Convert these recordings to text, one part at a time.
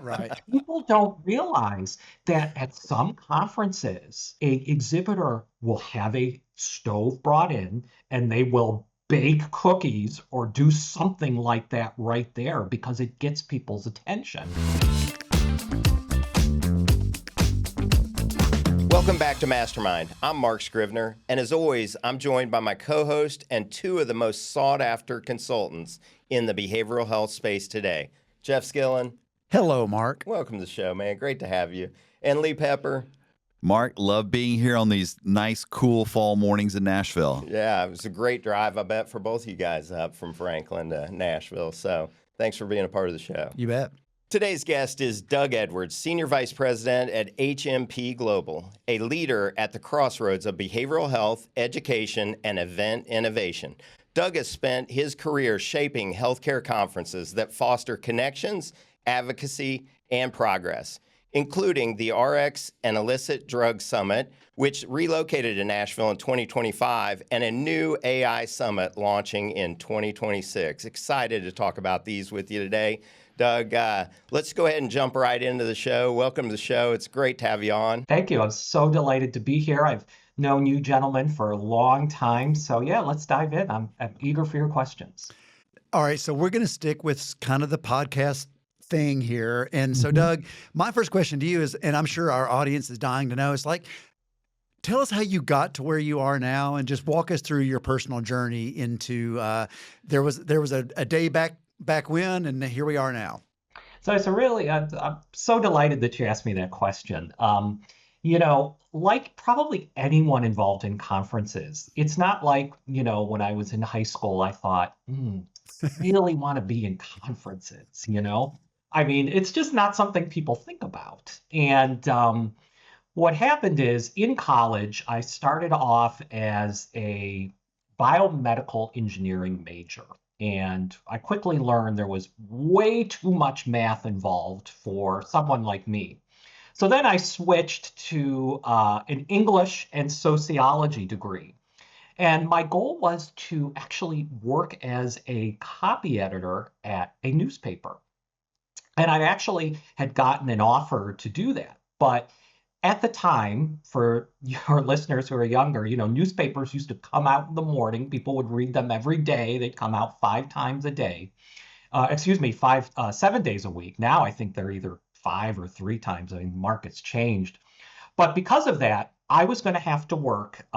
Right. People don't realize that at some conferences, a exhibitor will have a stove brought in and they will bake cookies or do something like that right there because it gets people's attention. Welcome back to MasterMined. I'm Mark Scrivener, and as always, I'm joined by my co-host and two of the most sought-after consultants in the behavioral health space today. Jeff Skillen. Hello, Mark. Welcome to the show, man. Great to have you. And Lee Pepper. Mark, love being here on these nice, cool fall mornings in Nashville. Yeah, it was a great drive, I bet, for both of you guys up from Franklin to Nashville. So thanks for being a part of the show. You bet. Today's guest is Doug Edwards, Senior Vice President at HMP Global, a leader at the crossroads of behavioral health, education, and event innovation. Doug has spent his career shaping healthcare conferences that foster connections, advocacy, and progress, including the RX and Illicit Drug Summit, which relocated to Nashville in 2025, and a new AI Summit launching in 2026. Excited to talk about these with you today. Doug, let's go ahead and jump right into the show. Welcome to the show. It's great to have you on. Thank you. I'm so delighted to be here. I've known you gentlemen for a long time. So yeah, let's dive in. I'm eager for your questions. All right. So we're going to stick with kind of the podcast thing here. And so, Doug, my first question to you is, and I'm sure our audience is dying to know, it's like, tell us how you got to where you are now and just walk us through your personal journey into, there was a day back when, and here we are now. So it's a really, I'm so delighted that you asked me that question. You know, like probably anyone involved in conferences, it's not like, you know, when I was in high school, I thought, really want to be in conferences, you know? I mean, it's just not something people think about. And what happened is in college, I started off as a biomedical engineering major. And I quickly learned there was way too much math involved for someone like me. So then I switched to an English and sociology degree. And my goal was to actually work as a copy editor at a newspaper. And I actually had gotten an offer to do that. But at the time, for your listeners who are younger, you know, newspapers used to come out in the morning. People would read them every day. They'd come out 5 times a day. 7 days a week. Now I think they're either 5 or 3 times. I mean, the market's changed. But because of that, I was going to have to work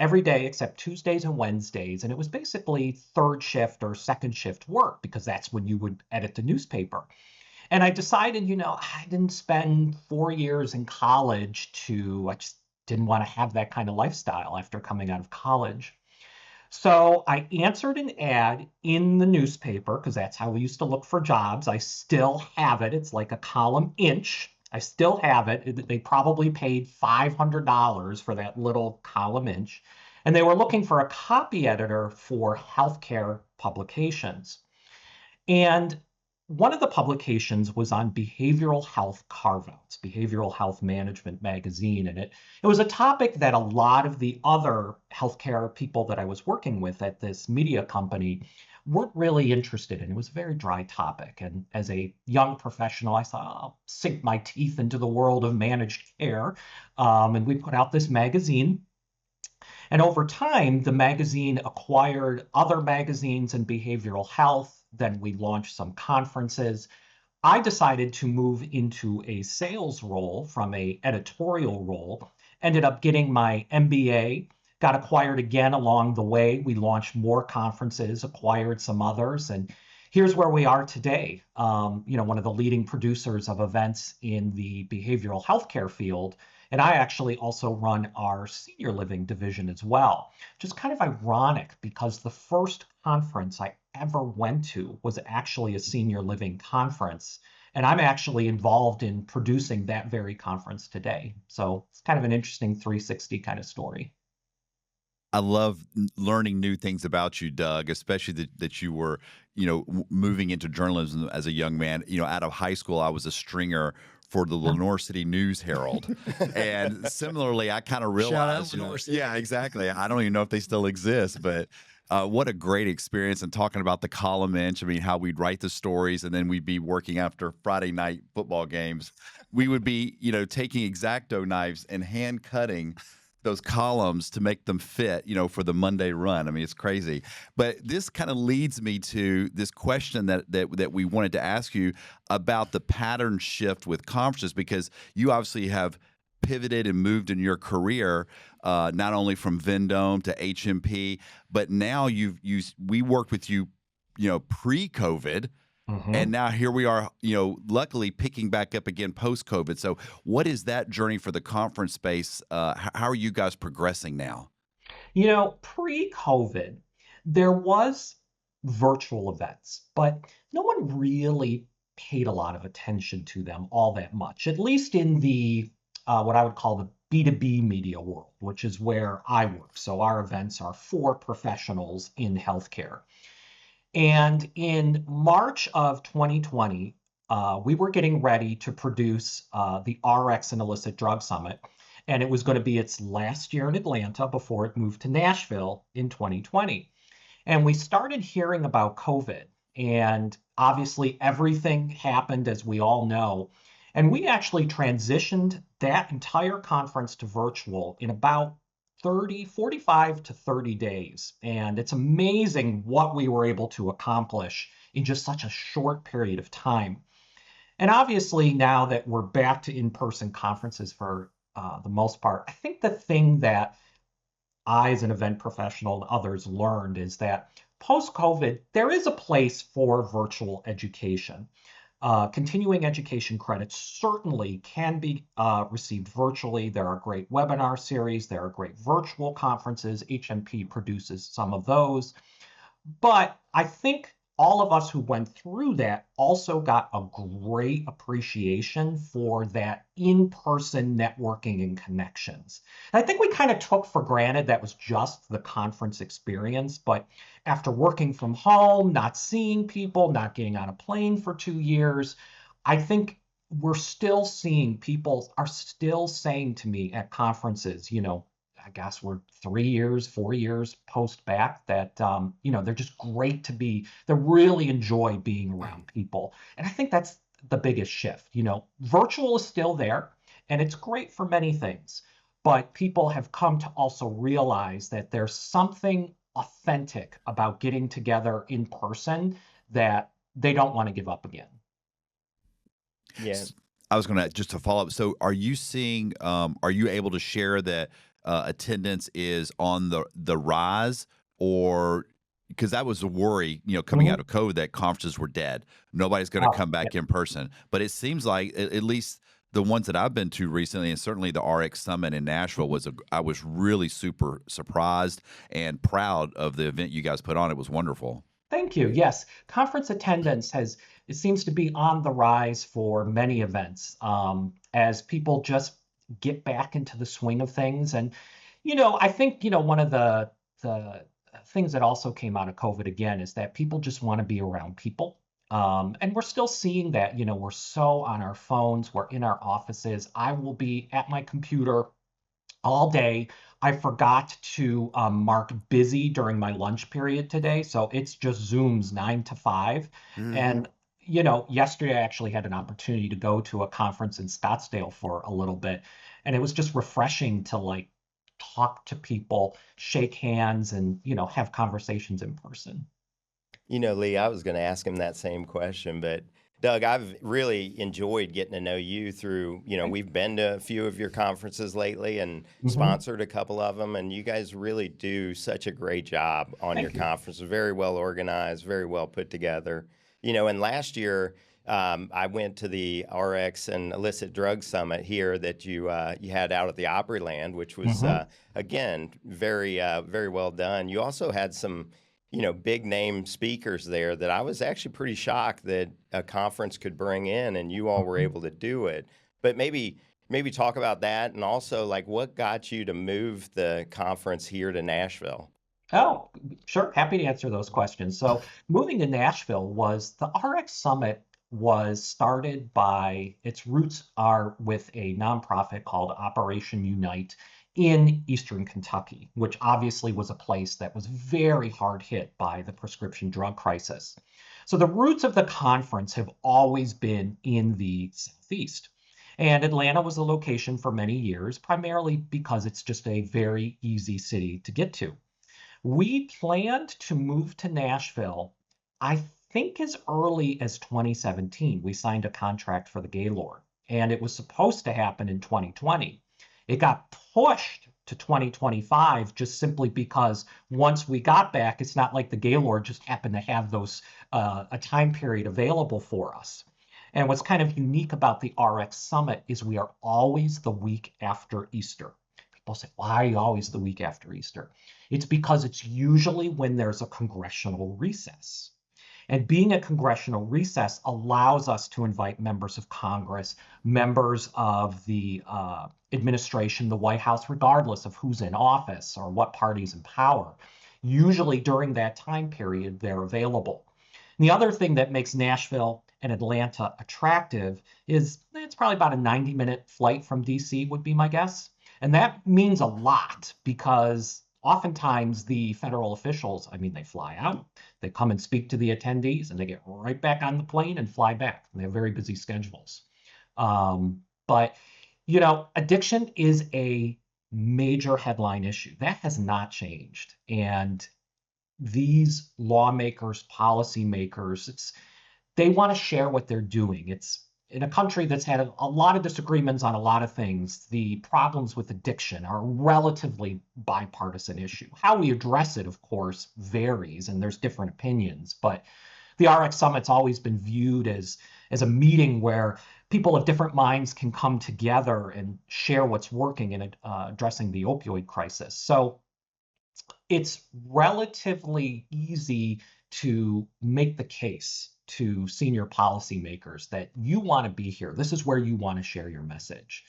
every day except Tuesdays and Wednesdays. And it was basically third shift or second shift work because that's when you would edit the newspaper. And I decided, you know, I didn't spend 4 years in college I just didn't want to have that kind of lifestyle after coming out of college. So I answered an ad in the newspaper because that's how we used to look for jobs. I still have it. It's like a column inch. I still have it. They probably paid $500 for that little column inch. And they were looking for a copy editor for healthcare publications. And one of the publications was on behavioral health carve-outs, Behavioral Health Management magazine. And it was a topic that a lot of the other healthcare people that I was working with at this media company weren't really interested in. It was a very dry topic. And as a young professional, I thought, I'll sink my teeth into the world of managed care. And we put out this magazine. And over time, the magazine acquired other magazines in behavioral health. Then we launched some conferences. I decided to move into a sales role from an editorial role, ended up getting my MBA, got acquired again along the way. We launched more conferences, acquired some others, and here's where we are today. You know, one of the leading producers of events in the behavioral healthcare field. And I actually also run our senior living division as well, which is kind of ironic because the first conference I ever went to was actually a senior living conference. And I'm actually involved in producing that very conference today. So it's kind of an interesting 360 kind of story. I love learning new things about you, Doug, especially that you were, you know, moving into journalism as a young man. You know, out of high school, I was a stringer for the Lenore City News Herald. And similarly, I kind of realized, Shout out Lenore City. yeah, exactly. I don't even know if they still exist, but What a great experience, and talking about the column inch. I mean, how we'd write the stories and then we'd be working after Friday night football games. We would be, taking X-Acto knives and hand cutting those columns to make them fit, for the Monday run. I mean, it's crazy. But this kind of leads me to this question that we wanted to ask you about the pattern shift with conferences, because you obviously have pivoted and moved in your career, not only from Vendome to HMP, but now we worked with you, pre-COVID, and now here we are, luckily picking back up again post-COVID. So what is that journey for the conference space? How are you guys progressing now? Pre-COVID, there was virtual events, but no one really paid a lot of attention to them all that much, at least in the what I would call the B2B media world, which is where I work. So our events are for professionals in healthcare. And in March of 2020, we were getting ready to produce the RX and Illicit Drug Summit. And it was going to be its last year in Atlanta before it moved to Nashville in 2020. And we started hearing about COVID. And obviously, everything happened, as we all know. And we actually transitioned that entire conference to virtual in about 45 to 30 days. And it's amazing what we were able to accomplish in just such a short period of time. And obviously, now that we're back to in-person conferences for the most part, I think the thing that I, as an event professional, and others learned is that post-COVID, there is a place for virtual education. Continuing education credits certainly can be received virtually. There are great webinar series. There are great virtual conferences. HMP produces some of those. But I think all of us who went through that also got a great appreciation for that in-person networking and connections. And I think we kind of took for granted that was just the conference experience, but after working from home, not seeing people, not getting on a plane for 2 years, I think we're still seeing people are still saying to me at conferences, I guess we're 3 years, 4 years post back, that they're just great to be. They really enjoy being around people, and I think that's the biggest shift. Virtual is still there, and it's great for many things, but people have come to also realize that there's something authentic about getting together in person that they don't want to give up again. Yeah. I was going to just to follow up. So, are you seeing? Are you able to share that attendance is on the rise, or because that was a worry, coming out of COVID, that conferences were dead. Nobody's going to come back in person. But it seems like at least the ones that I've been to recently, and certainly the RX Summit in Nashville, I was really super surprised and proud of the event you guys put on. It was wonderful. Thank you. Yes, conference attendance it seems to be on the rise for many events as people just get back into the swing of things. And, I think, one of the things that also came out of COVID again is that people just want to be around people. And we're still seeing that, we're so on our phones, we're in our offices. I will be at my computer all day. I forgot to mark busy during my lunch period today. So it's just Zooms 9 to 5. Mhm. And, yesterday I actually had an opportunity to go to a conference in Scottsdale for a little bit. And it was just refreshing to talk to people, shake hands, and, have conversations in person. Lee, I was going to ask him that same question, but Doug, I've really enjoyed getting to know you through, we've been to a few of your conferences lately and sponsored a couple of them, and you guys really do such a great job on your conferences. Very well organized, very well put together. And last year, I went to the RX and Illicit Drug Summit here that you had out at the Opryland, which was, again, very, very well done. You also had some big name speakers there that I was actually pretty shocked that a conference could bring in, and you all were able to do it. But maybe talk about that, and also what got you to move the conference here to Nashville? Oh, sure. Happy to answer those questions. So moving to Nashville was the RX Summit was started by, its roots are with a nonprofit called Operation Unite in Eastern Kentucky, which obviously was a place that was very hard hit by the prescription drug crisis. So the roots of the conference have always been in the Southeast. And Atlanta was the location for many years, primarily because it's just a very easy city to get to. We planned to move to Nashville, I think as early as 2017. We signed a contract for the Gaylord, and it was supposed to happen in 2020. It got pushed to 2025 just simply because once we got back, it's not like the Gaylord just happened to have those a time period available for us. And what's kind of unique about the RX Summit is we are always the week after Easter. People say, why are you always the week after Easter? It's because it's usually when there's a congressional recess. And being a congressional recess allows us to invite members of Congress, members of the administration, the White House, regardless of who's in office or what party's in power. Usually during that time period, they're available. And the other thing that makes Nashville and Atlanta attractive is it's probably about a 90-minute flight from DC, would be my guess. And that means a lot because oftentimes the federal officials, I mean, they fly out, they come and speak to the attendees, and they get right back on the plane and fly back. And they have very busy schedules. But, you know, addiction is a major headline issue. That has not changed. And these lawmakers, policymakers, they want to share what they're doing. It's in a country that's had a lot of disagreements on a lot of things. The problems with addiction are a relatively bipartisan issue. How we address it, of course, varies, and there's different opinions. But the RX Summit's always been viewed as a meeting where people of different minds can come together and share what's working in addressing the opioid crisis. So it's relatively easy to make the case to senior policymakers that you want to be here. This is where you want to share your message.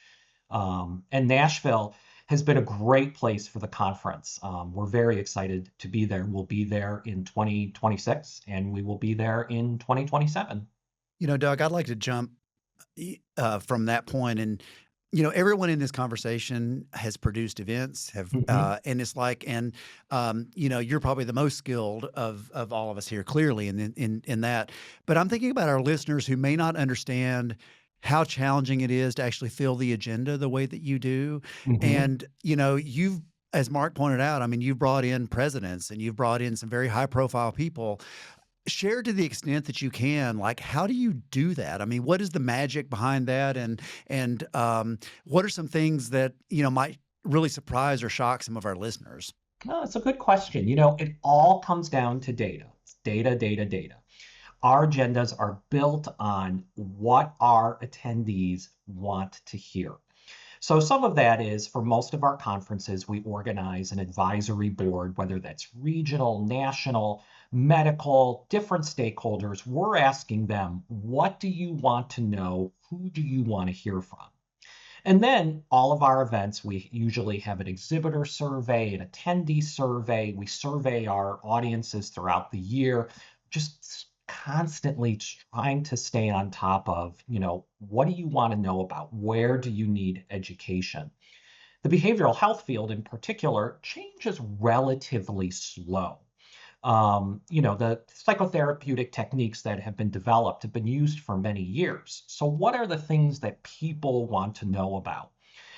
And Nashville has been a great place for the conference. We're very excited to be there. We'll be there in 2026, and we will be there in 2027. You know, Doug, I'd like to jump from that point. And, you know, everyone in this conversation has produced events, and it's like, and, you know, you're probably the most skilled of all of us here, clearly, in that. But I'm thinking about our listeners who may not understand how challenging it is to actually fill the agenda the way that you do. And, you know, you've, as Mark pointed out, I mean, you've brought in presidents and you've brought in some very high profile people. Share to the extent that you can, like, how do you do that? I mean, what is the magic behind that? And what are some things that, you know, might really surprise or shock some of our listeners? Oh, it's a good question. You know, it all comes down to data. It's data, data, data. Our agendas are built on what our attendees want to hear. So some of that is, for most of our conferences, we organize an advisory board, whether that's regional, national, medical, different stakeholders. We're asking them, what do you want to know? Who do you want to hear from? And then all of our events, we usually have an exhibitor survey, an attendee survey. We survey our audiences throughout the year, just constantly trying to stay on top of, you know, what do you want to know about? Where do you need education? The behavioral health field in particular changes relatively slow. You know, the psychotherapeutic techniques that have been developed have been used for many years. So what are the things that people want to know about?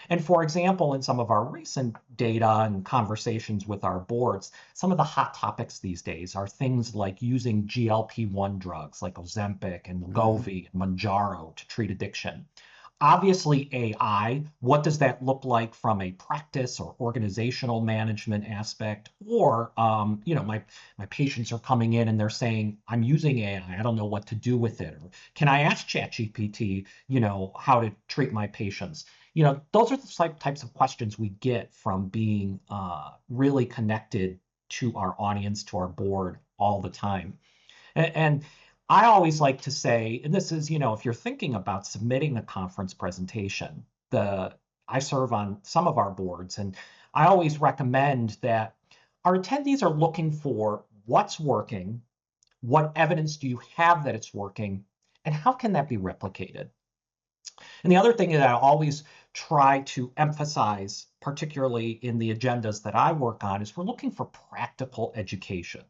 And for example, in some of our recent data and conversations with our boards, some of the hot topics these days are things like using GLP-1 drugs like Ozempic and Wegovy and Mounjaro to treat addiction. Obviously, AI, what does that look like from a practice or organizational management aspect? Or, you know, my patients are coming in and they're saying, I'm using AI, I don't know what to do with it. Or can I ask ChatGPT, you know, how to treat my patients? You know, those are the types of questions we get from being really connected to our audience, to our board all the time. And I always like to say, and this is, you know, if you're thinking about submitting a conference presentation, I serve on some of our boards, and I always recommend that our attendees are looking for what's working, what evidence do you have that it's working, and how can that be replicated? And the other thing that I always try to emphasize, particularly in the agendas that I work on, is we're looking for practical education.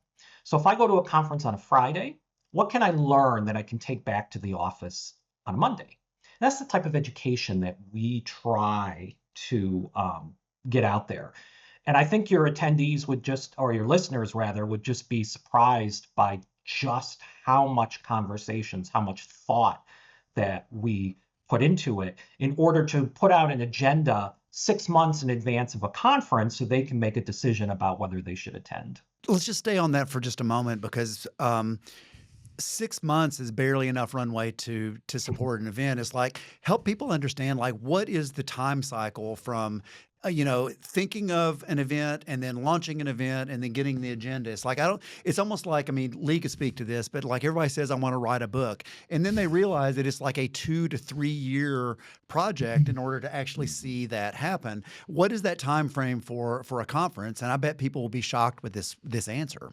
So if I go to a conference on a Friday, what can I learn that I can take back to the office on a Monday? That's the type of education that we try to get out there. And I think your attendees would just, or your listeners rather, would just be surprised by just how much conversations, how much thought that we put into it in order to put out an agenda 6 months in advance of a conference so they can make a decision about whether they should attend. Let's just stay on that for just a moment because 6 months is barely enough runway to support an event. It's like help people understand like what is the time cycle from thinking of an event and then launching an event and then getting the agenda. It's like it's almost like, I mean, Lee could speak to this, but like everybody says, I want to write a book. And then they realize that it's like a 2 to 3 year project in order to actually see that happen. What is that time frame for a conference? And I bet people will be shocked with this answer.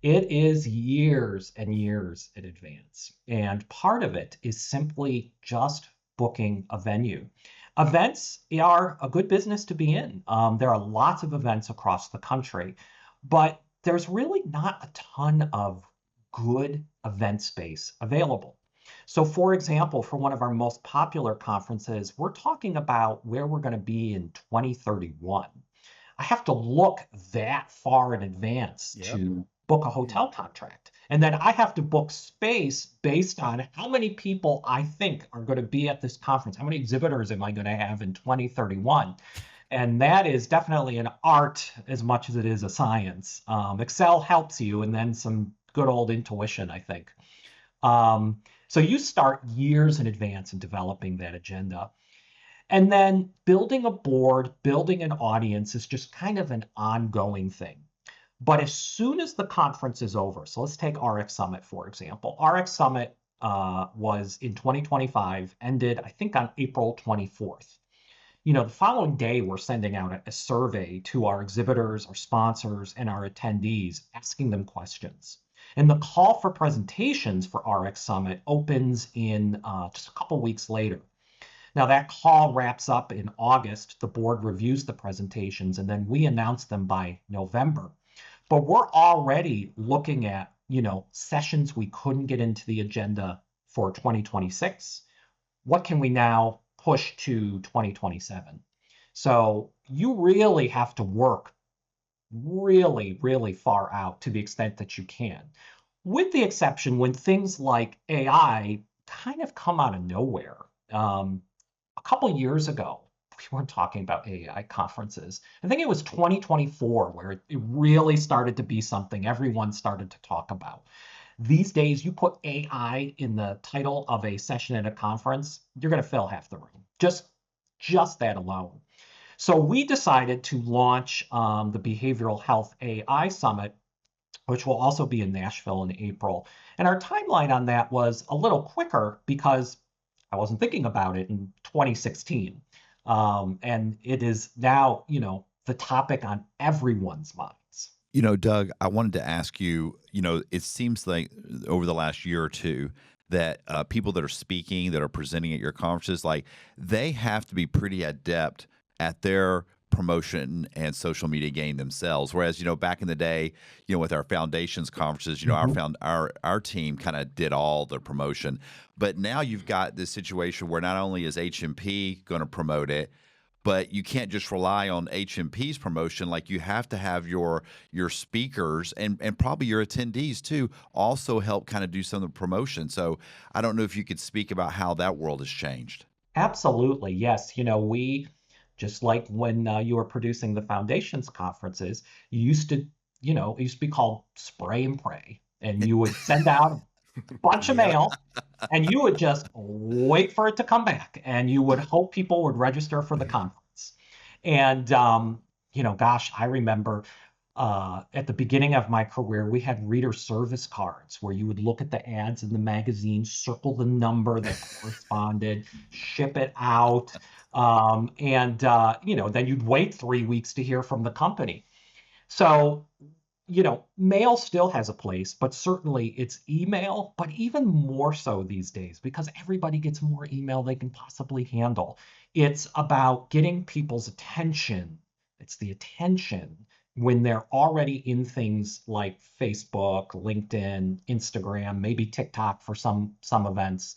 It is years and years in advance. And part of it is simply just booking a venue. Events are a good business to be in. There are lots of events across the country, but there's really not a ton of good event space available. So for example, for one of our most popular conferences, we're talking about where we're going to be in 2031. I have to look that far in advance to book a hotel contract. And then I have to book space based on how many people I think are going to be at this conference. How many exhibitors am I going to have in 2031? And that is definitely an art as much as it is a science. Excel helps you, and then some good old intuition, I think. So you start years in advance in developing that agenda. And then building a board, building an audience is just kind of an ongoing thing. But as soon as the conference is over, so let's take RX Summit, for example. RX Summit was in 2025, ended, I think, on April 24th. The following day, we're sending out a survey to our exhibitors, our sponsors, and our attendees, asking them questions. And the call for presentations for RX Summit opens in just a couple weeks later. Now, that call wraps up in August. The board reviews the presentations, and then we announce them by November. But we're already looking at, sessions we couldn't get into the agenda for 2026. What can we now push to 2027? So you really have to work really, really far out to the extent that you can, with the exception when things like AI kind of come out of nowhere. A couple years ago, we weren't talking about AI conferences. I think it was 2024 where it really started to be something everyone started to talk about. These days, you put AI in the title of a session at a conference, you're going to fill half the room. Just that alone. So we decided to launch the Behavioral Health AI Summit, which will also be in Nashville in April. And our timeline on that was a little quicker because I wasn't thinking about it in 2016. And it is now, the topic on everyone's minds. Doug, I wanted to ask you, it seems like over the last year or two that people that are speaking, that are presenting at your conferences, like they have to be pretty adept at their promotion and social media game themselves. Whereas, back in the day, with our foundations conferences, our team kind of did all the promotion. But now you've got this situation where not only is HMP going to promote it, but you can't just rely on HMP's promotion. Like you have to have your speakers and probably your attendees too also help kind of do some of the promotion. So I don't know if you could speak about how that world has changed. Absolutely, yes. We just like when you were producing the foundations conferences, you used to, it used to be called spray and pray, and you would send out a bunch of mail, and you would just wait for it to come back, and you would hope people would register for the conference. And gosh, I remember at the beginning of my career, we had reader service cards where you would look at the ads in the magazine, circle the number that corresponded, ship it out. Then you'd wait 3 weeks to hear from the company. So mail still has a place, but certainly it's email, but even more so these days because everybody gets more email they can possibly handle. It's about getting people's attention. It's the attention when they're already in things like Facebook, LinkedIn, Instagram, maybe TikTok for some events.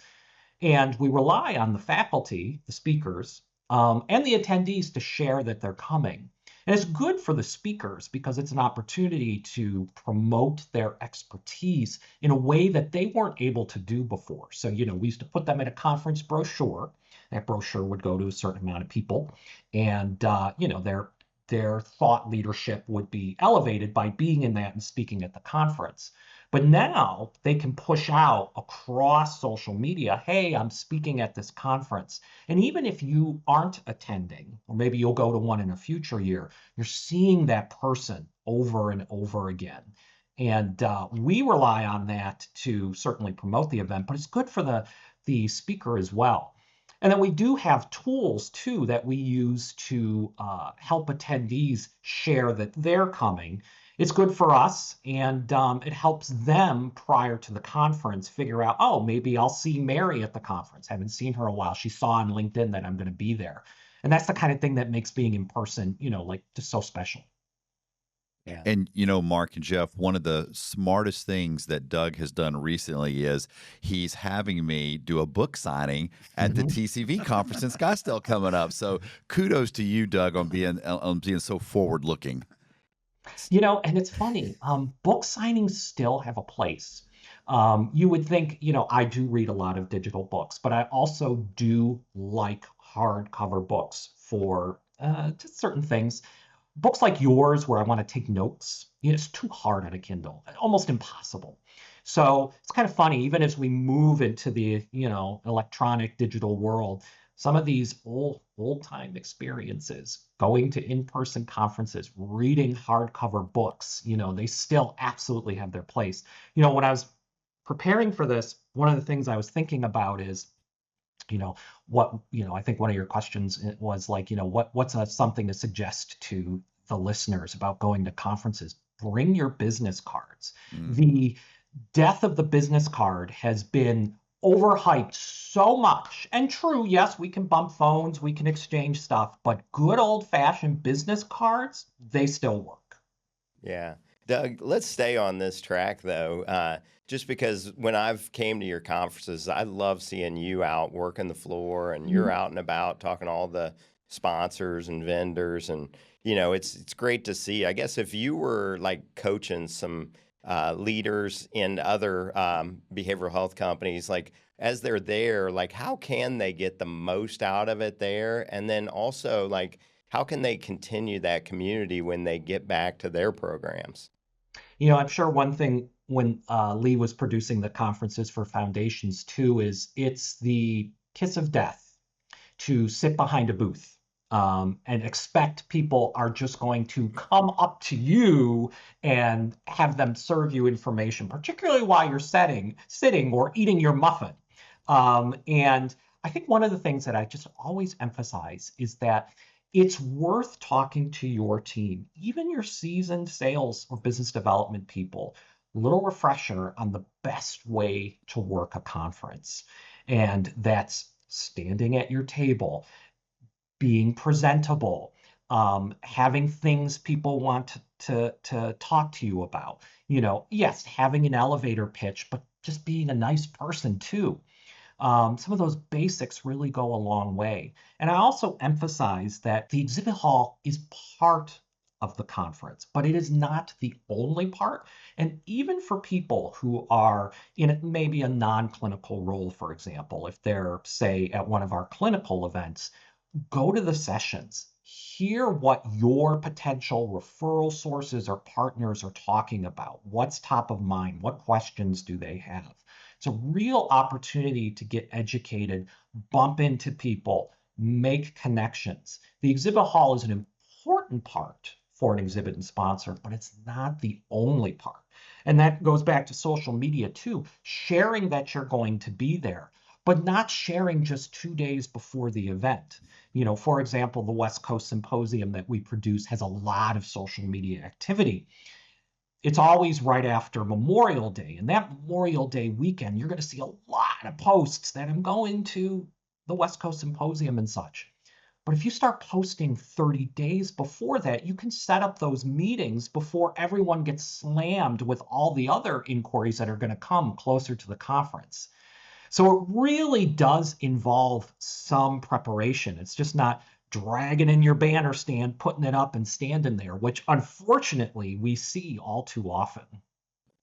And we rely on the faculty, the speakers, and the attendees to share that they're coming. And it's good for the speakers because it's an opportunity to promote their expertise in a way that they weren't able to do before. So, we used to put them in a conference brochure. That brochure would go to a certain amount of people, and their thought leadership would be elevated by being in that and speaking at the conference. But now they can push out across social media, hey, I'm speaking at this conference. And even if you aren't attending, or maybe you'll go to one in a future year, you're seeing that person over and over again. And we rely on that to certainly promote the event, but it's good for the speaker as well. And then we do have tools too that we use to help attendees share that they're coming. It's good for us, and it helps them prior to the conference figure out, oh, maybe I'll see Mary at the conference. Haven't seen her a while. She saw on LinkedIn that I'm going to be there. And that's the kind of thing that makes being in person, just so special. Yeah. And, Mark and Jeff, one of the smartest things that Doug has done recently is he's having me do a book signing at the TCV conference in Scottsdale coming up. So kudos to you, Doug, on being so forward looking. And it's funny, book signings still have a place. You would think, I do read a lot of digital books, but I also do like hardcover books for just certain things. Books like yours, where I want to take notes, it's too hard on a Kindle, almost impossible. So it's kind of funny, even as we move into the, electronic digital world, some of these old-time experiences, going to in-person conferences, reading hardcover books, they still absolutely have their place. When I was preparing for this, one of the things I was thinking about is, I think one of your questions was like, what's something to suggest to the listeners about going to conferences? Bring your business cards. The death of the business card has been overhyped so much. And true, yes, we can bump phones, we can exchange stuff, but good old-fashioned business cards, they still work. Yeah. Doug, let's stay on this track though. Just because when I've came to your conferences, I love seeing you out working the floor and you're out and about talking to all the sponsors and vendors, and it's great to see. I guess if you were like coaching some leaders in other behavioral health companies, like as they're there, like how can they get the most out of it there? And then also like how can they continue that community when they get back to their programs? I'm sure one thing when Lee was producing the conferences for foundations too is it's the kiss of death to sit behind a booth and expect people are just going to come up to you and have them serve you information, particularly while you're sitting or eating your muffin. And I think one of the things that I just always emphasize is that it's worth talking to your team, even your seasoned sales or business development people, a little refresher on the best way to work a conference. And that's standing at your table, being presentable, having things people want to talk to you about. Yes, having an elevator pitch, but just being a nice person too. Some of those basics really go a long way. And I also emphasize that the exhibit hall is part of the conference, but it is not the only part. And even for people who are in maybe a non-clinical role, for example, if they're, say, at one of our clinical events, go to the sessions. Hear what your potential referral sources or partners are talking about. What's top of mind? What questions do they have? It's a real opportunity to get educated, bump into people, make connections. The exhibit hall is an important part for an exhibit and sponsor, but it's not the only part. And that goes back to social media too, sharing that you're going to be there, but not sharing just 2 days before the event. For example, the West Coast Symposium that we produce has a lot of social media activity. it's always right after Memorial Day. And that Memorial Day weekend, you're going to see a lot of posts that I'm going to the West Coast Symposium and such. But if you start posting 30 days before that, you can set up those meetings before everyone gets slammed with all the other inquiries that are going to come closer to the conference. So it really does involve some preparation. It's just not dragging in your banner stand, putting it up and standing there, which unfortunately we see all too often.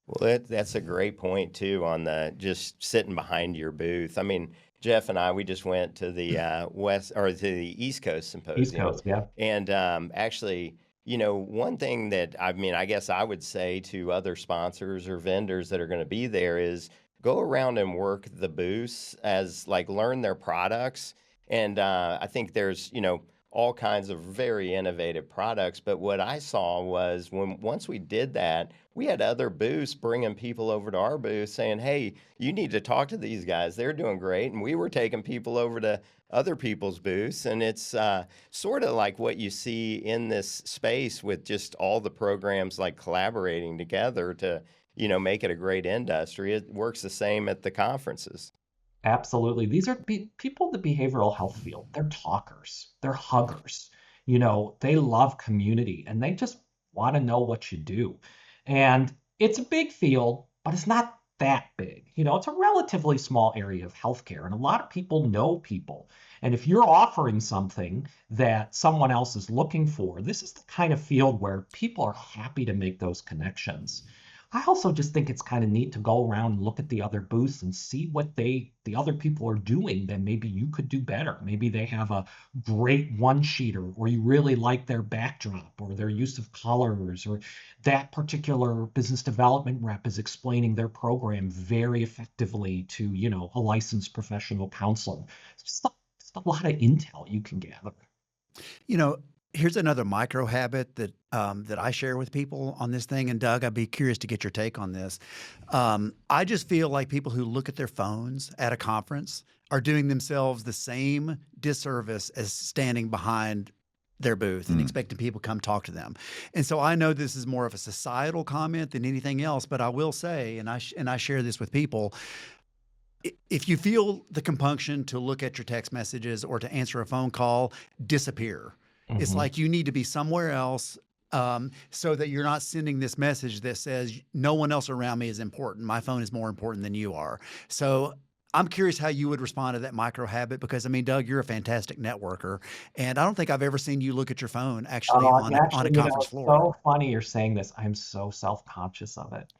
Well, that's a great point too on the just sitting behind your booth. I mean, Jeff and I, we just went to the to the East Coast Symposium. East Coast, yeah. And actually, one thing that I guess I would say to other sponsors or vendors that are going to be there is go around and work the booths as learn their products. And I think there's, all kinds of very innovative products. But what I saw was once we did that, we had other booths bringing people over to our booth saying, hey, you need to talk to these guys. They're doing great. And we were taking people over to other people's booths. And it's sort of like what you see in this space with just all the programs collaborating together to, make it a great industry. It works the same at the conferences. Absolutely. These are people in the behavioral health field. They're talkers. They're huggers. They love community and they just want to know what you do. And it's a big field, but it's not that big. It's a relatively small area of healthcare and a lot of people know people. And if you're offering something that someone else is looking for, this is the kind of field where people are happy to make those connections. I also just think it's kind of neat to go around and look at the other booths and see what the other people are doing that maybe you could do better. Maybe they have a great one-sheeter, or you really like their backdrop or their use of colors, or that particular business development rep is explaining their program very effectively to, a licensed professional counselor. It's just a lot of intel you can gather. Here's another micro habit that that I share with people on this thing. And Doug, I'd be curious to get your take on this. I just feel like people who look at their phones at a conference are doing themselves the same disservice as standing behind their booth and expecting people to come talk to them. And so I know this is more of a societal comment than anything else, but I will say, and I share this with people, if you feel the compunction to look at your text messages or to answer a phone call, disappear. It's like you need to be somewhere else so that you're not sending this message that says no one else around me is important. My phone is more important than you are. So I'm curious how you would respond to that micro habit because, Doug, you're a fantastic networker, and I don't think I've ever seen you look at your phone actually on a conference floor. It's so funny you're saying this. I'm so self-conscious of it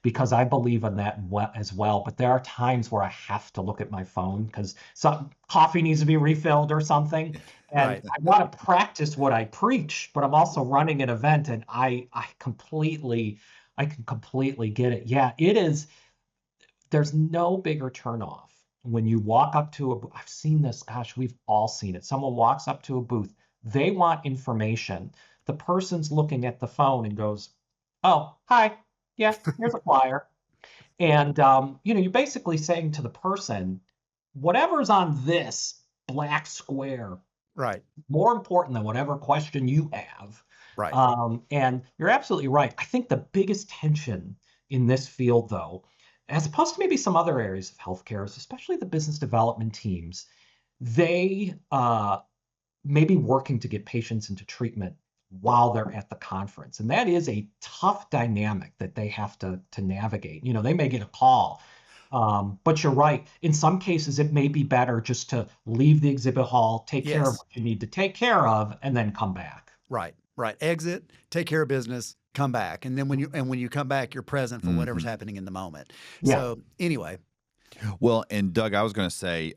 because I believe in that as well. But there are times where I have to look at my phone because some coffee needs to be refilled or something. And Right. I want to practice what I preach, but I'm also running an event and I can completely get it. Yeah, it is. There's no bigger turnoff when you walk up to I've seen this, gosh, we've all seen it. Someone walks up to a booth, they want information. The person's looking at the phone and goes, oh, hi, yeah, here's a flyer. And, you're basically saying to the person, whatever's on this black square, Right. more important than whatever question you have. Right. And you're absolutely right. I think the biggest tension in this field, though, as opposed to maybe some other areas of healthcare, is especially the business development teams, they may be working to get patients into treatment while they're at the conference. And that is a tough dynamic that they have to navigate. They may get a call. But you're right. In some cases, it may be better just to leave the exhibit hall, take care of Yes. what you need to take care of, and then come back. Right. Exit, take care of business, come back. And then when you come back, you're present for whatever's happening in the moment. Yeah. So anyway, Well, and Doug, I was going to say,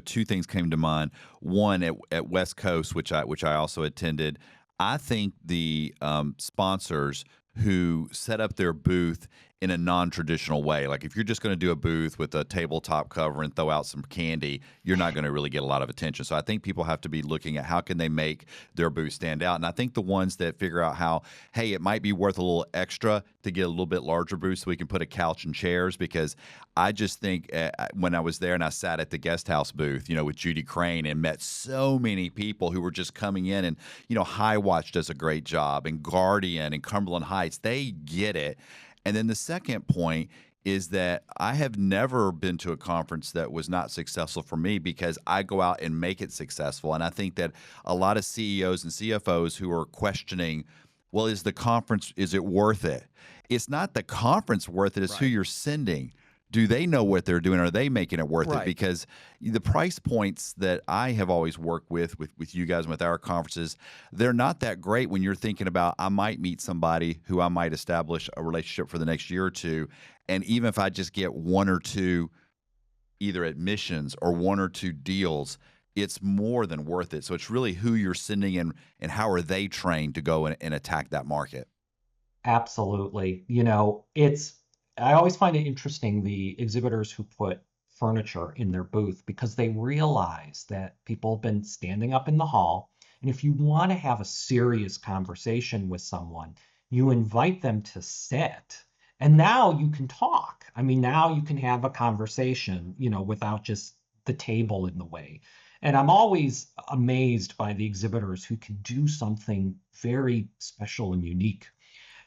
two things came to mind. One at West Coast, which I also attended. I think the sponsors who set up their booth in a non-traditional way. Like if you're just going to do a booth with a tabletop cover and throw out some candy, you're not going to really get a lot of attention. So I think people have to be looking at how can they make their booth stand out. And I think the ones that figure out how, hey, it might be worth a little extra to get a little bit larger booth so we can put a couch and chairs, because I just think when I was there and I sat at the guest house booth, with Judy Crane and met so many people who were just coming in, and, High Watch does a great job, and Guardian and Cumberland Heights, they get it. And then the second point is that I have never been to a conference that was not successful for me, because I go out and make it successful. And I think that a lot of CEOs and CFOs who are questioning, well, is the conference, is it worth it? It's not the conference worth it, it's who you're sending. Do they know what they're doing? Are they making it worth it? Because the price points that I have always worked with you guys and with our conferences, they're not that great when you're thinking about, I might meet somebody who I might establish a relationship for the next year or two. And even if I just get one or two either admissions or one or two deals, it's more than worth it. So it's really who you're sending and how are they trained to go and attack that market. Absolutely. I always find it interesting, the exhibitors who put furniture in their booth, because they realize that people have been standing up in the hall. And if you want to have a serious conversation with someone, you invite them to sit. And now you can talk. I mean, now you can have a conversation, without just the table in the way. And I'm always amazed by the exhibitors who can do something very special and unique.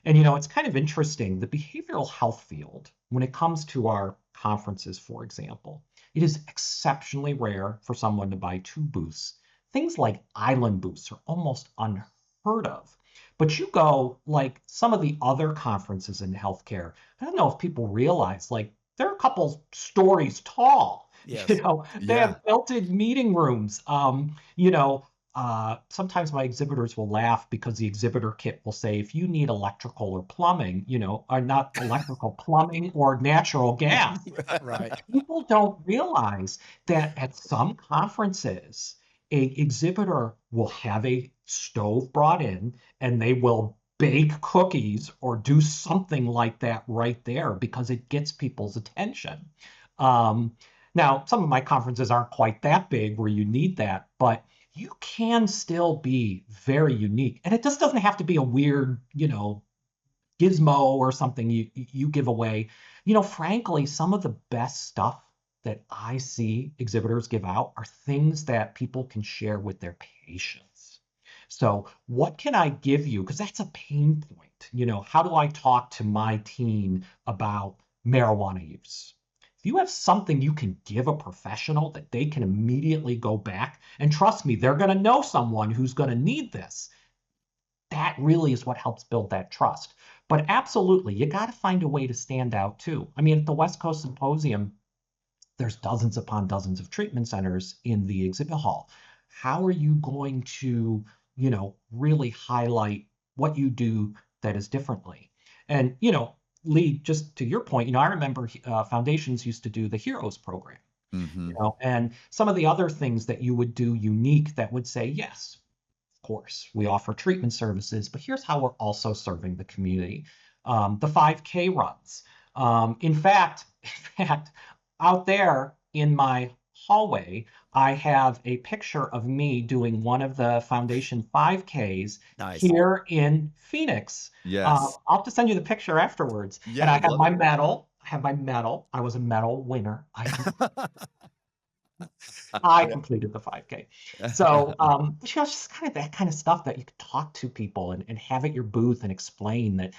And, it's kind of interesting, the behavioral health field, when it comes to our conferences, for example, it is exceptionally rare for someone to buy 2 booths. Things like island booths are almost unheard of. But you go, like some of the other conferences in healthcare, I don't know if people realize, like, they're a couple stories tall. Yes. They have built-in meeting rooms. Sometimes my exhibitors will laugh because the exhibitor kit will say, if you need electrical or plumbing, or not electrical, plumbing or natural gas. Right. People don't realize that at some conferences, a exhibitor will have a stove brought in and they will bake cookies or do something like that right there because it gets people's attention. Now, some of my conferences aren't quite that big where you need that, but you can still be very unique. And it just doesn't have to be a weird, gizmo or something you give away. Frankly, some of the best stuff that I see exhibitors give out are things that people can share with their patients. So what can I give you? Because that's a pain point. How do I talk to my team about marijuana use? If you have something you can give a professional that they can immediately go back, and trust me, they're going to know someone who's going to need this. That really is what helps build that trust. But absolutely, you got to find a way to stand out too. I mean, at the West Coast Symposium, there's dozens upon dozens of treatment centers in the exhibit hall. How are you going to, really highlight what you do that is differently? And, Lee, just to your point, I remember foundations used to do the Heroes program, and some of the other things that you would do unique that would say, yes, of course, we offer treatment services, but here's how we're also serving the community. The 5K runs. In fact, out there in my hallway, I have a picture of me doing one of the foundation 5Ks here in Phoenix. Yes. I'll have to send you the picture afterwards. Yeah, and I have my medal. I was a medal winner. I completed the 5K. So, it's just kind of that kind of stuff that you can talk to people and have at your booth and explain that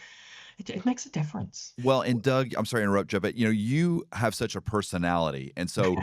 it makes a difference. Well, and Doug, I'm sorry to interrupt you, but you have such a personality. And so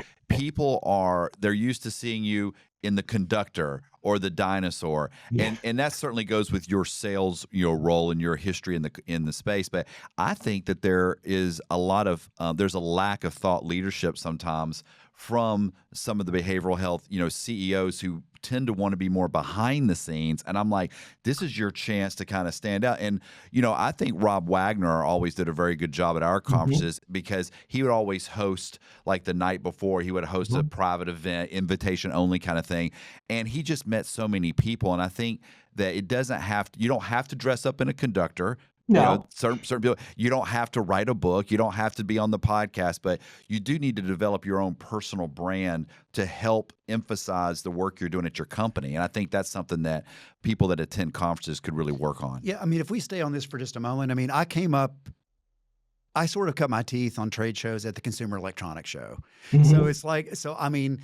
they're used to seeing you in the conductor or the dinosaur. Yeah. And that certainly goes with your sales, role and your history in the space. But I think that there is a lot of there's a lack of thought leadership sometimes from some of the behavioral health, CEOs who tend to want to be more behind the scenes. And I'm like, this is your chance to kind of stand out. And, I think Rob Wagner always did a very good job at our conferences because he would always host, like the night before, he would host a private event, invitation only kind of thing. And he just met so many people. And I think that you don't have to dress up in a conductor. No. Certain people, you don't have to write a book, you don't have to be on the podcast, but you do need to develop your own personal brand to help emphasize the work you're doing at your company. And I think that's something that people that attend conferences could really work on. Yeah, I mean, if we stay on this for just a moment, I mean, I sort of cut my teeth on trade shows at the Consumer Electronics Show. Mhm. So it's like, I mean,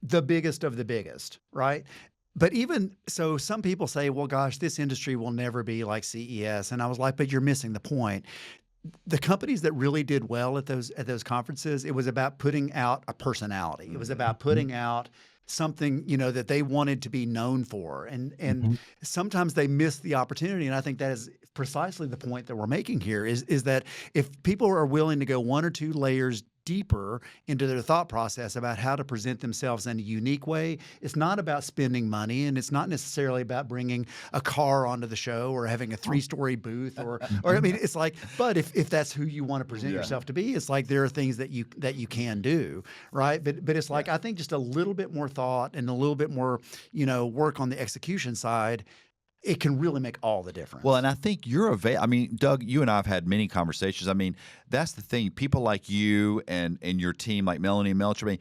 the biggest of the biggest, right? But even so, some people say, well, gosh, this industry will never be like CES. And I was like, but you're missing the point. The companies that really did well at those conferences, it was about putting out a personality. It was about putting out something, that they wanted to be known for. And sometimes they miss the opportunity. And I think that is precisely the point that we're making here is that if people are willing to go one or two layers deeper into their thought process about how to present themselves in a unique way, it's not about spending money, and it's not necessarily about bringing a car onto the show or having a 3-story booth or I mean, it's like, but if that's who you want to present yourself to be, it's like there are things that you can do, right? But it's like, I think just a little bit more thought and a little bit more, work on the execution side, it can really make all the difference. Well, and I think I mean, Doug, you and I have had many conversations. I mean, that's the thing. People like you and your team, like Melanie and Melcher, I mean,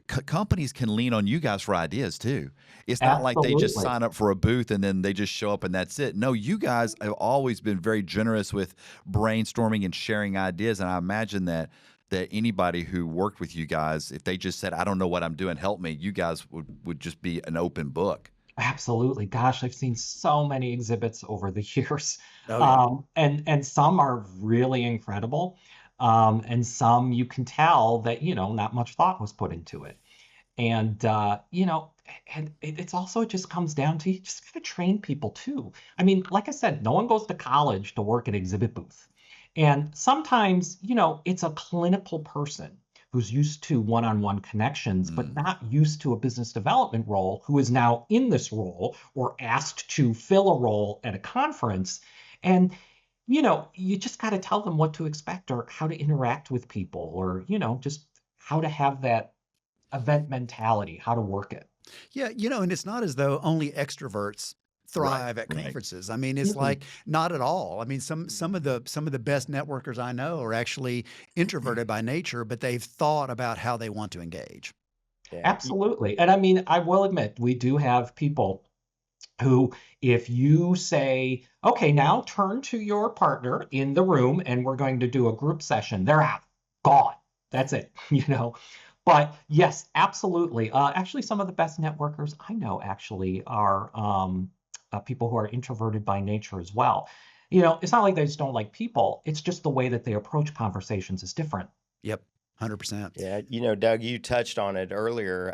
companies can lean on you guys for ideas too. It's not like they just sign up for a booth and then they just show up and that's it. No, you guys have always been very generous with brainstorming and sharing ideas. And I imagine that anybody who worked with you guys, if they just said, I don't know what I'm doing, help me, you guys would just be an open book. Absolutely. Gosh, I've seen so many exhibits over the years. Oh, yeah. And some are really incredible. And some you can tell that, not much thought was put into it. And, and it's also, it just comes down to, you just got to train people too. I mean, like I said, no one goes to college to work at an exhibit booth. And sometimes, it's a clinical person who's used to one-on-one connections, but not used to a business development role, who is now in this role or asked to fill a role at a conference. And, you just got to tell them what to expect or how to interact with people or, just how to have that event mentality, how to work it. Yeah, and it's not as though only extroverts thrive at conferences. I mean, it's like not at all. I mean, some of the best networkers I know are actually introverted by nature, but they've thought about how they want to engage. Yeah. Absolutely. And I mean, I will admit, we do have people who, if you say, okay, now turn to your partner in the room and we're going to do a group session, they're out, gone. That's it, But yes, absolutely. Actually, some of the best networkers I know actually are people who are introverted by nature as well. It's not like they just don't like people. It's just the way that they approach conversations is different. Yep, 100%. Yeah, Doug, you touched on it earlier,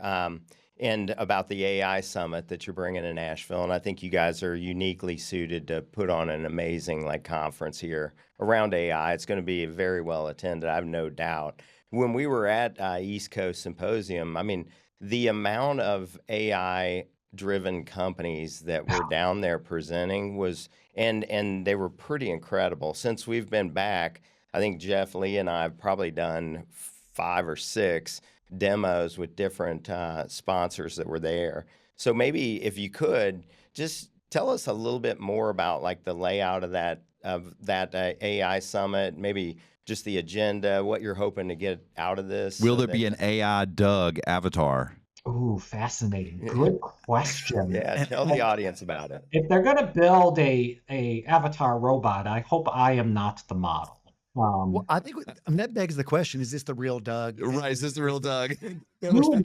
and about the AI summit that you're bringing to Nashville, and I think you guys are uniquely suited to put on an amazing conference here around AI. It's going to be very well attended, I have no doubt. When we were at East Coast Symposium, I mean, the amount of AI-driven companies that were down there presenting was, and they were pretty incredible. Since we've been back, I think Jeff Lee and I have probably done 5 or 6 demos with different sponsors that were there. So maybe if you could just tell us a little bit more about the layout of that AI summit, maybe just the agenda, what you're hoping to get out of this. Will there be an AI Doug avatar? Ooh, fascinating. Good question. Yeah, tell the audience about it. If they're going to build a avatar robot, I hope I am not the model. Well, I think that begs the question: is this the real Doug? Right? Is this the real Doug? You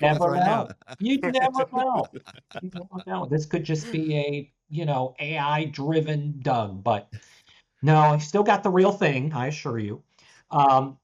never know. You never know. You never know. This could just be a AI-driven Doug, but no, I still got the real thing. I assure you.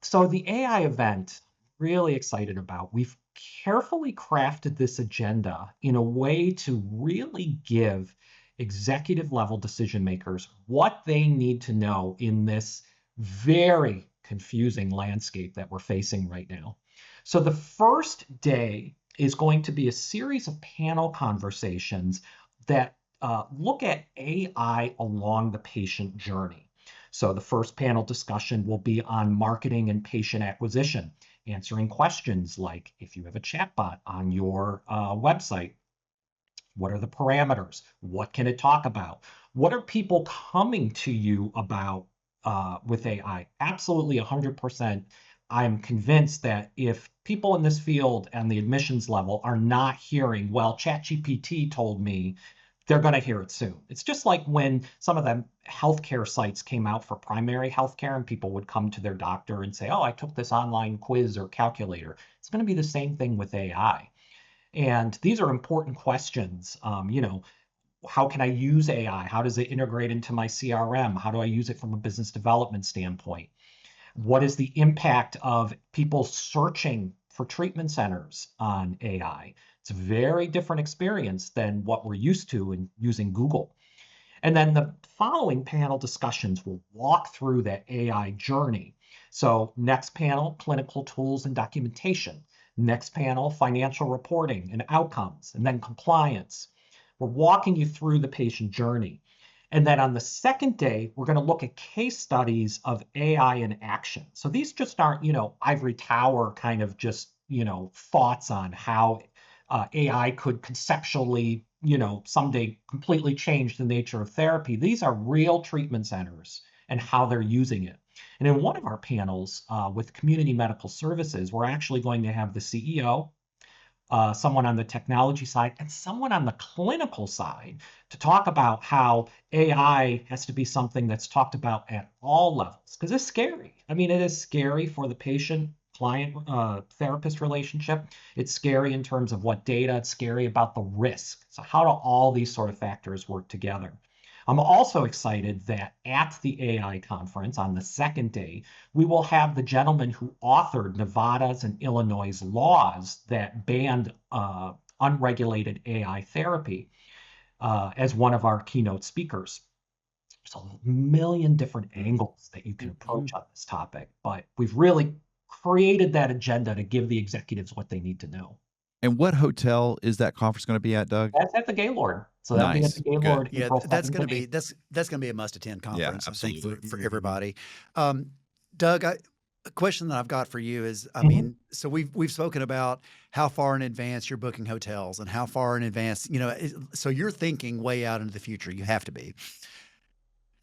So the AI event, really excited about. We've carefully crafted this agenda in a way to really give executive level decision makers what they need to know in this very confusing landscape that we're facing right now. So the first day is going to be a series of panel conversations that look at AI along the patient journey. So the first panel discussion will be on marketing and patient acquisition, answering questions like if you have a chatbot on your website, What are the parameters? What can it talk about? What are people coming to you about with AI? Absolutely 100%. I'm convinced that if people in this field and the admissions level are not hearing, well, ChatGPT told me, they're going to hear it soon. It's just like when some of the healthcare sites came out for primary healthcare and people would come to their doctor and say, oh, I took this online quiz or calculator. It's going to be the same thing with AI. And these are important questions. How can I use AI? How does it integrate into my CRM? How do I use it from a business development standpoint? What is the impact of people searching for treatment centers on AI? It's a very different experience than what we're used to in using Google. And then the following panel discussions will walk through that AI journey. So next panel, clinical tools and documentation. Next panel, financial reporting and outcomes, and then compliance. We're walking you through the patient journey. And then on the second day, we're going to look at case studies of AI in action. So these just aren't, ivory tower kind of just, thoughts on how AI could conceptually, someday completely change the nature of therapy. These are real treatment centers and how they're using it. And in one of our panels with community medical services, we're actually going to have the CEO, someone on the technology side, and someone on the clinical side to talk about how AI has to be something that's talked about at all levels, because it's scary. I mean, it is scary for the patient client therapist relationship. It's scary in terms of what data, it's scary about the risk. So how do all these sort of factors work together? I'm also excited that at the AI conference on the second day, we will have the gentleman who authored Nevada's and Illinois' laws that banned unregulated AI therapy as one of our keynote speakers. There's a million different angles that you can approach on this topic, but we've really created that agenda to give the executives what they need to know. And what hotel is that conference going to be at, Doug? That's at the Gaylord. So that'll be at Nice. the Gaylord. Yeah, April that's 7th going to and be 8th. that's going to be a must-attend Yeah, conference, I think, absolutely. for everybody. Doug, a question that I've got for you is, I Mhm. mean, so we've spoken about how far in advance you're booking hotels and how far in advance, so you're thinking way out into the future. You have to be.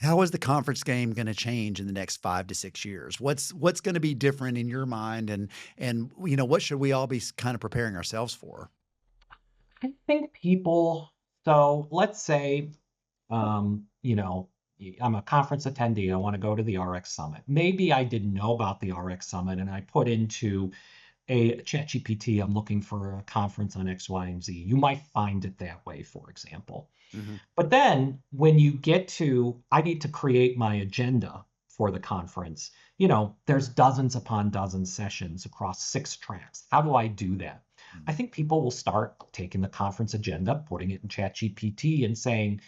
How is the conference game going to change in the next 5 to 6 years? What's going to be different in your mind, and what should we all be kind of preparing ourselves for? I think people, so let's say, I'm a conference attendee. I want to go to the RX Summit. Maybe I didn't know about the RX Summit and I put into a ChatGPT, I'm looking for a conference on X, Y, and Z. You might find it that way, for example. Mhm. But then when you get to, I need to create my agenda for the conference, there's dozens upon dozens sessions across 6 tracks. How do I do that? I think people will start taking the conference agenda, putting it in ChatGPT and saying,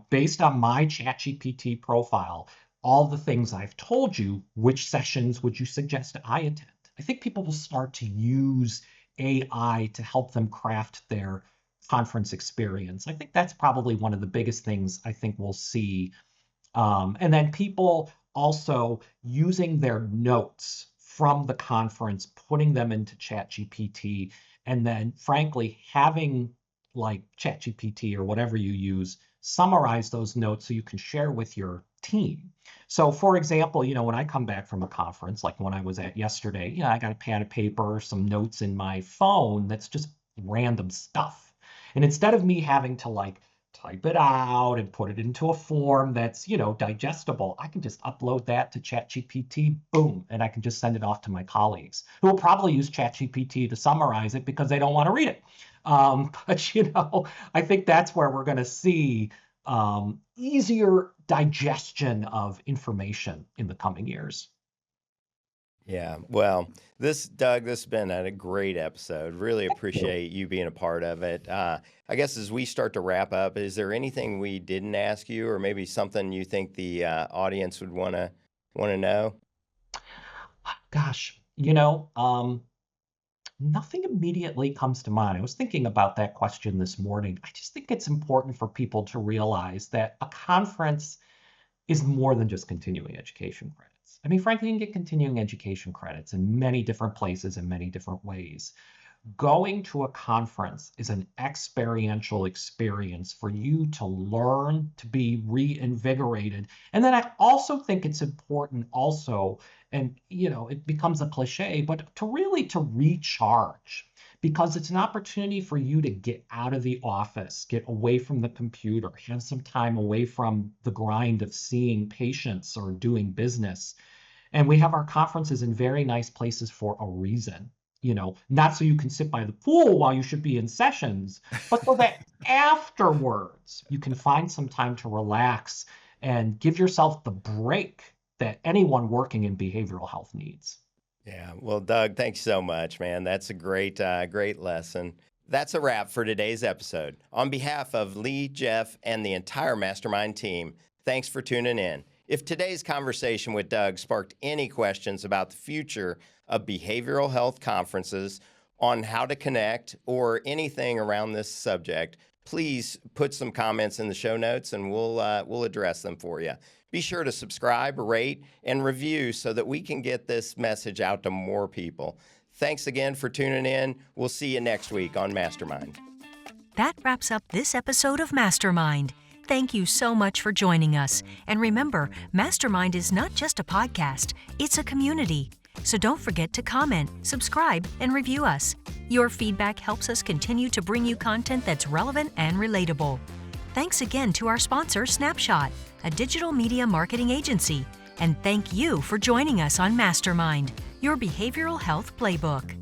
based on my ChatGPT profile, all the things I've told you, which sessions would you suggest I attend? I think people will start to use AI to help them craft their conference experience. I think that's probably one of the biggest things I think we'll see. And then people also using their notes from the conference, putting them into ChatGPT, and then frankly, having like ChatGPT or whatever you use, summarize those notes so you can share with your team. So for example, when I come back from a conference, like when I was at yesterday, I got a pad of paper, some notes in my phone that's just random stuff. And instead of me having to like type it out and put it into a form that's, digestible, I can just upload that to ChatGPT, boom, and I can just send it off to my colleagues who will probably use ChatGPT to summarize it because they don't want to read it. But, I think that's where we're going to see easier digestion of information in the coming years. Yeah. Well, Doug, this has been a great episode. Really appreciate you being a part of it. I guess as we start to wrap up, is there anything we didn't ask you, or maybe something you think the audience would want to know? Gosh, nothing immediately comes to mind. I was thinking about that question this morning. I just think it's important for people to realize that a conference is more than just continuing education credits. I mean, frankly, you can get continuing education credits in many different places in many different ways. Going to a conference is an experiential experience for you to learn, to be reinvigorated. And then I also think it's important also, and it becomes a cliche, but to recharge, because it's an opportunity for you to get out of the office, get away from the computer, have some time away from the grind of seeing patients or doing business. And we have our conferences in very nice places for a reason. Not so you can sit by the pool while you should be in sessions, but so that afterwards you can find some time to relax and give yourself the break that anyone working in behavioral health needs. Yeah. Well, Doug, thanks so much, man. That's a great lesson. That's a wrap for today's episode. On behalf of Lee, Jeff, and the entire MasterMined team, thanks for tuning in. If today's conversation with Doug sparked any questions about the future of behavioral health conferences, on how to connect, or anything around this subject, please put some comments in the show notes and we'll address them for you. Be sure to subscribe, rate, and review so that we can get this message out to more people. Thanks again for tuning in. We'll see you next week on MasterMined. That wraps up this episode of MasterMined. Thank you so much for joining us. And remember, MasterMined is not just a podcast, it's a community. So don't forget to comment, subscribe, and review us. Your feedback helps us continue to bring you content that's relevant and relatable. Thanks again to our sponsor, Snapshot, a digital media marketing agency. And thank you for joining us on MasterMined, your behavioral health playbook.